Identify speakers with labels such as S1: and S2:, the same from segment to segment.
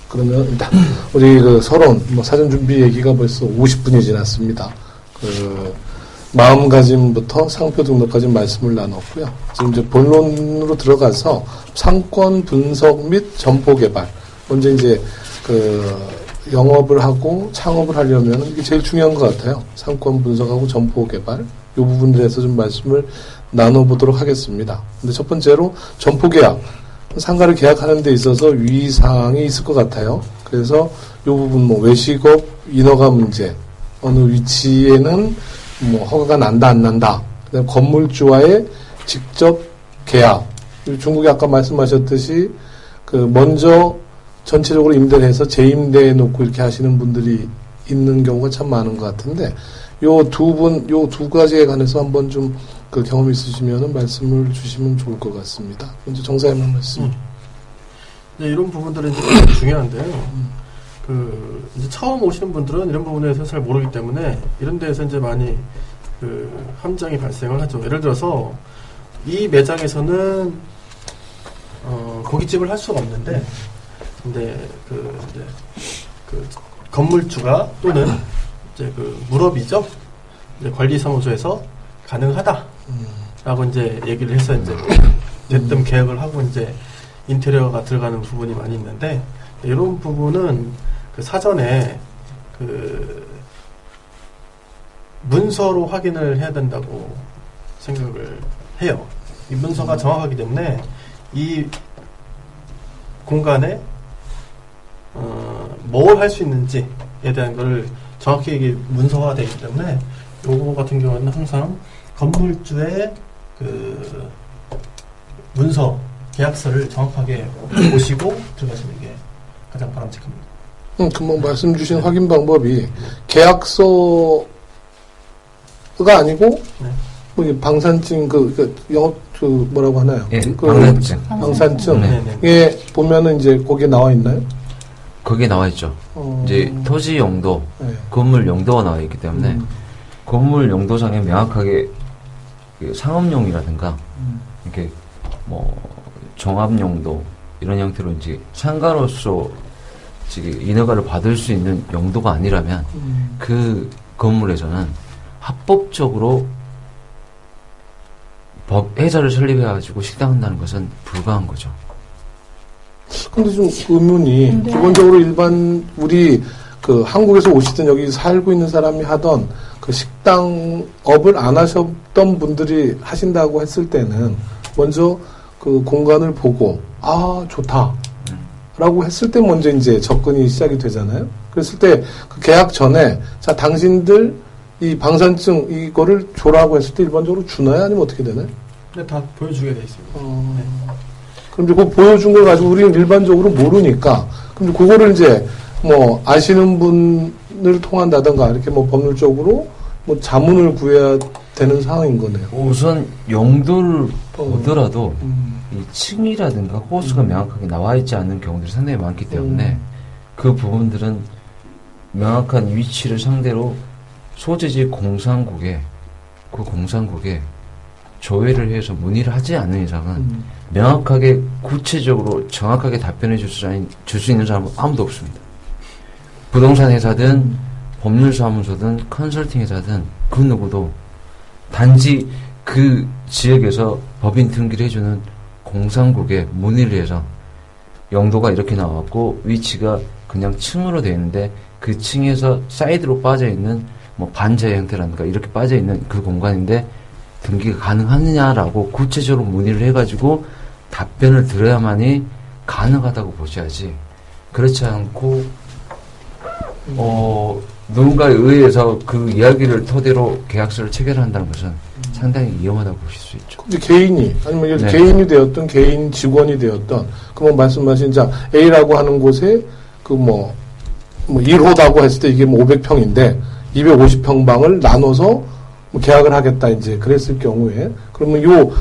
S1: 그러면 일단 우리 그 서론 사전 준비 얘기가 벌써 50분이 지났습니다. 그 마음가짐부터 상표 등록까지 말씀을 나눴고요. 지금 이제 본론으로 들어가서 상권 분석 및 점포 개발. 먼저 이제 그 영업을 하고 창업을 하려면 이게 제일 중요한 것 같아요. 상권 분석하고 점포 개발. 이 부분들에서 좀 말씀을 나눠보도록 하겠습니다. 근데 첫 번째로 점포 계약. 상가를 계약하는 데 있어서 위의사항이 있을 것 같아요. 그래서 이 부분 외식업 인허가 문제, 어느 위치에는 허가가 난다 안 난다. 그다음 건물주와의 직접 계약. 중국이 아까 말씀하셨듯이 그 먼저 전체적으로 임대를 해서 재임대해 놓고 이렇게 하시는 분들이 있는 경우가 참 많은 것 같은데 요 두 가지에 관해서 한번 좀 그 경험 있으시면 말씀을 주시면 좋을 것 같습니다. 먼저 정사님 말씀.
S2: 네, 이런 부분들은 이제 중요한데요. 그 이제 처음 오시는 분들은 이런 부분에 대해서 잘 모르기 때문에 이런 데에서 이제 많이 그 함정이 발생을 하죠. 예를 들어서 이 매장에서는 고깃집을 할 수가 없는데, 근데 그 건물주가 또는 이제 그 물업이죠. 이제 관리사무소에서 가능하다라고 이제 얘기를 해서 이제 대뜸 계약을 하고 이제 인테리어가 들어가는 부분이 많이 있는데 이런 부분은 그 사전에 그 문서로 확인을 해야 된다고 생각을 해요. 이 문서가 정확하기 때문에 이 공간에 뭘 할 수 있는지에 대한 걸 정확히 이게 문서화가 되기 때문에 요거 같은 경우는 항상 건물주의 그 문서 계약서를 정확하게 보시고 들어가시는 게 가장 바람직합니다.
S1: 금방 말씀 주신 확인 방법이 계약서가 아니고 방산증 영업 뭐라고 하나요?
S3: 예, 방산증.
S1: 방산증에 보면은 이제 거기에 나와 있나요?
S3: 거기에 나와 있죠. 이제 토지 용도, 건물 용도가 나와 있기 때문에 건물 용도상에 명확하게 그 상업용이라든가 이렇게 종합용도 이런 형태로 이제 상가로서 지금 인허가를 받을 수 있는 용도가 아니라면 그 건물에서는 합법적으로 회사를 설립해가지고 식당한다는 것은 불가한 거죠.
S1: 근데 좀 의문이 기본적으로 일반 우리 그 한국에서 오시던 여기 살고 있는 사람이 하던 그 식당업을 안 하셨던 분들이 하신다고 했을 때는 먼저 그 공간을 보고 좋다 라고 했을 때 먼저 이제 접근이 시작이 되잖아요. 그랬을 때 그 계약 전에 자 당신들 이 방산증 이거를 줘라고 했을 때 일반적으로 주나요? 아니면 어떻게 되나요?
S2: 네, 다 보여주게 돼 있습니다. 네.
S1: 그럼 이제 그 보여준 걸 가지고 우리는 일반적으로 모르니까 그럼 그거를 이제 아시는 분을 통한다든가 이렇게 법률적으로 자문을 구해야 되는 상황인 거네요.
S3: 우선 용도를 보더라도 이 층이라든가 호수가 명확하게 나와 있지 않는 경우들이 상당히 많기 때문에 그 부분들은 명확한 위치를 상대로 소재지 공상국에 조회를 해서 문의를 하지 않는 이상은 명확하게 구체적으로 정확하게 답변해 줄 수 있는 사람은 아무도 없습니다. 부동산 회사든 법률사무소든 컨설팅 회사든 그 누구도 단지 그 지역에서 법인 등기를 해주는 공상국에 문의를 해서 용도가 이렇게 나왔고 위치가 그냥 층으로 되어 있는데 그 층에서 사이드로 빠져있는 반지하 형태라든가 이렇게 빠져있는 그 공간인데 등기가 가능하느냐라고 구체적으로 문의를 해가지고 답변을 들어야만이 가능하다고 보셔야지 그렇지 않고 누군가에 의해서 그 이야기를 토대로 계약서를 체결한다는 것은 상당히 위험하다고 보실 수 있죠.
S1: 근데 개인이 아니면 개인이 되었던 개인 직원이 되었던 말씀하신 자 A라고 하는 곳에 1호다고 했을 때 이게 500평인데 250평방을 나눠서 계약을 하겠다 이제 그랬을 경우에 그러면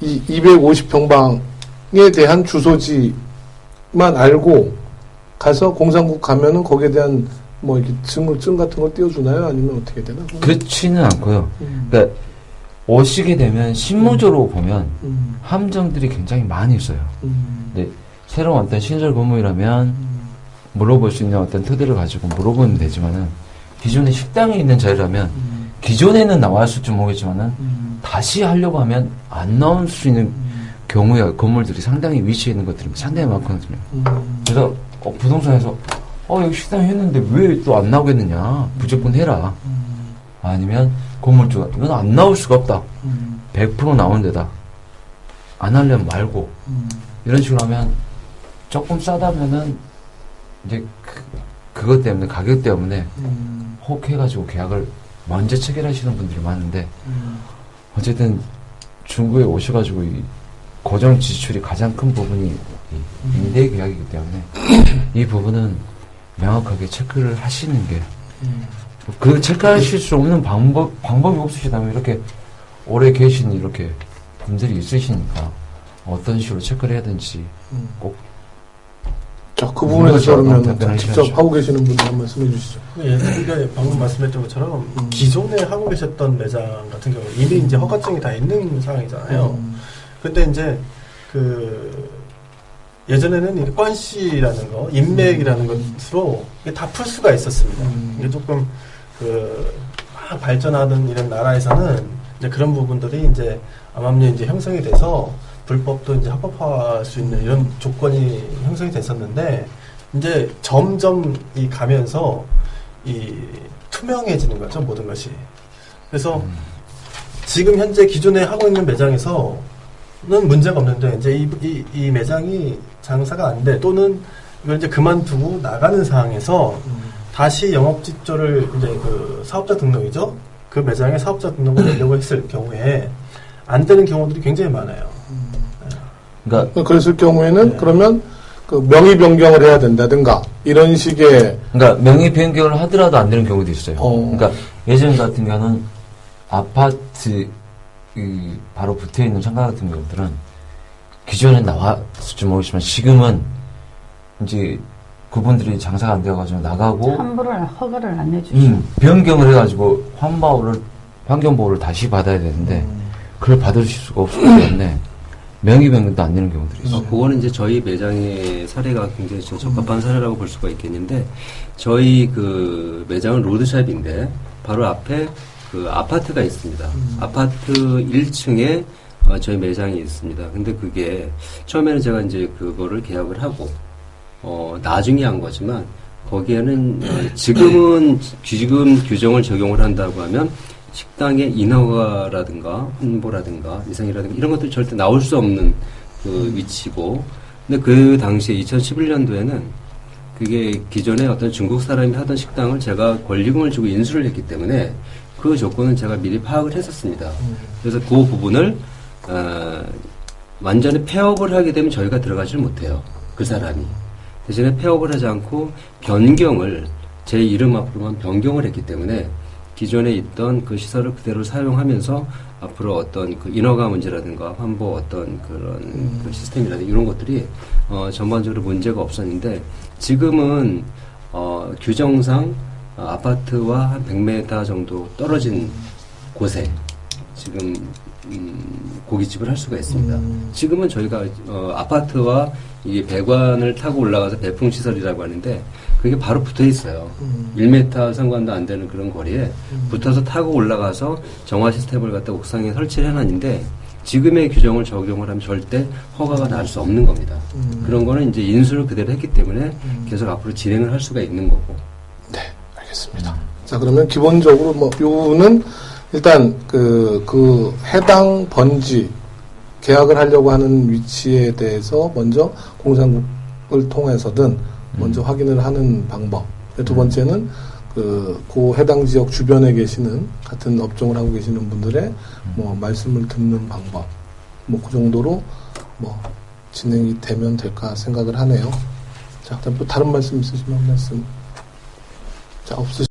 S1: 이 250평방에 대한 주소지만 알고 가서 공상국 가면은 거기에 대한 이렇게 증 같은 걸 띄워주나요? 아니면 어떻게 되나?
S3: 그렇지는 않고요. 그러니까 오시게 되면 실무적으로 보면 함정들이 굉장히 많이 있어요. 근데 새로운 어떤 신설 건물이라면 물어볼 수 있는 어떤 토대를 가지고 물어보면 되지만은 기존에 식당에 있는 자리라면 기존에는 나왔을지 모르겠지만은 다시 하려고 하면 안 나올 수 있는 경우에 건물들이 상당히 위치해 있는 것들이 상당히 많거든요. 그래서 부동산에서 여기 식당 했는데 왜 또 안 나오겠느냐, 무조건 해라. 아니면 건물주가 이건 안 나올 수가 없다, 100% 나오는 데다, 안 하려면 말고, 이런 식으로 하면 조금 싸다면은 이제 그것 때문에, 가격 때문에 혹해가지고 계약을 먼저 체결하시는 분들이 많은데, 어쨌든 중국에 오셔가지고 이 고정 지출이 가장 큰 부분이 이 임대 계약이기 때문에 이 부분은 명확하게 체크를 하시는 게, 그 체크하실 수 없는 방법이 없으시다면 이렇게 오래 계신 이렇게 분들이 있으시니까 어떤 식으로 체크를 해야 되는지 꼭.
S1: 자, 그 부분에 대해서 그러면 직접 하고 계시는 분들 한번 말씀해 주시죠.
S2: 예, 그러니까 방금 말씀했던 것처럼 기존에 하고 계셨던 매장 같은 경우 이미 이제 허가증이 다 있는 상황이잖아요. 근데 이제 예전에는 이 건시라는 거, 인맥이라는 것으로 이게 다 풀 수가 있었습니다. 이게 조금 막 발전하던 이런 나라에서는 이제 그런 부분들이 이제 암암리에 이제 형성이 돼서 불법도 이제 합법화할 수 있는 이런 조건이 형성이 됐었는데, 이제 점점 이 가면서 이 투명해지는 거죠, 모든 것이. 그래서 지금 현재 기존에 하고 있는 매장에서는 문제가 없는데, 이제 이 매장이 장사가 안 돼, 또는 이걸 이제 그만두고 나가는 상황에서 다시 영업직조를 이제 그 사업자 등록이죠, 그 매장에 사업자 등록을 내려고 했을 경우에 안 되는 경우들이 굉장히 많아요.
S3: 그러니까
S1: 그랬을 경우에는 네. 그러면 그 명의 변경을 해야 된다든가 이런 식의,
S3: 그러니까 명의 변경을 하더라도 안 되는 경우도 있어요. 그러니까 예전 같은 경우는 아파트 바로 붙어 있는 상가 같은 경우들은 기존에 나왔을지 모르겠지만 지금은 이제 그분들이 장사가 안 되어가지고 나가고
S4: 환불을 허가를 안 해주죠.
S3: 변경을 해가지고 환경보호를 다시 받아야 되는데 그걸 받으실 수가 없기 때문에 명의 변경도 안 되는 경우들이 있어요.
S5: 그거는 이제 저희 매장의 사례가 굉장히 적합한 사례라고 볼 수가 있겠는데, 저희 그 매장은 로드샵인데 바로 앞에 그 아파트가 있습니다. 아파트 1층에 저희 매장이 있습니다. 근데 그게 처음에는 제가 이제 그거를 계약을 하고 나중에 한 거지만, 거기에는 지금 규정을 적용을 한다고 하면 식당의 인허가라든가 홍보라든가 위생이라든가 이런 것들이 절대 나올 수 없는 그 위치고, 근데 그 당시에 2011년도에는 그게 기존에 어떤 중국 사람이 하던 식당을 제가 권리금을 주고 인수를 했기 때문에 그 조건은 제가 미리 파악을 했었습니다. 그래서 그 부분을 완전히 폐업을 하게 되면 저희가 들어가질 못해요, 그 사람이. 대신에 폐업을 하지 않고 변경을 제 이름 앞으로만 변경을 했기 때문에 기존에 있던 그 시설을 그대로 사용하면서 앞으로 어떤 그 인허가 문제라든가 환보 어떤 그런 그 시스템이라든가 이런 것들이 전반적으로 문제가 없었는데, 지금은 규정상 아파트와 한 100m 정도 떨어진 곳에 지금 고깃집을 할 수가 있습니다. 지금은 저희가 아파트와 이 배관을 타고 올라가서 배풍시설이라고 하는데 그게 바로 붙어 있어요. 1m 상관도 안 되는 그런 거리에 붙어서 타고 올라가서 정화 시스템을 갖다 옥상에 설치를 해놨는데, 지금의 규정을 적용을 하면 절대 허가가 날 수 없는 겁니다. 그런 거는 이제 인수를 그대로 했기 때문에 계속 앞으로 진행을 할 수가 있는 거고.
S1: 네, 알겠습니다. 자, 그러면 기본적으로 뭐 요는 일단 그 해당 번지 계약을 하려고 하는 위치에 대해서 먼저 공사국을 통해서든 먼저 확인을 하는 방법. 두 번째는 그 해당 지역 주변에 계시는 같은 업종을 하고 계시는 분들의 뭐 말씀을 듣는 방법. 뭐 그 정도로 뭐 진행이 되면 될까 생각을 하네요. 자, 그다음 또 다른 말씀 있으시면 말씀. 자, 없으시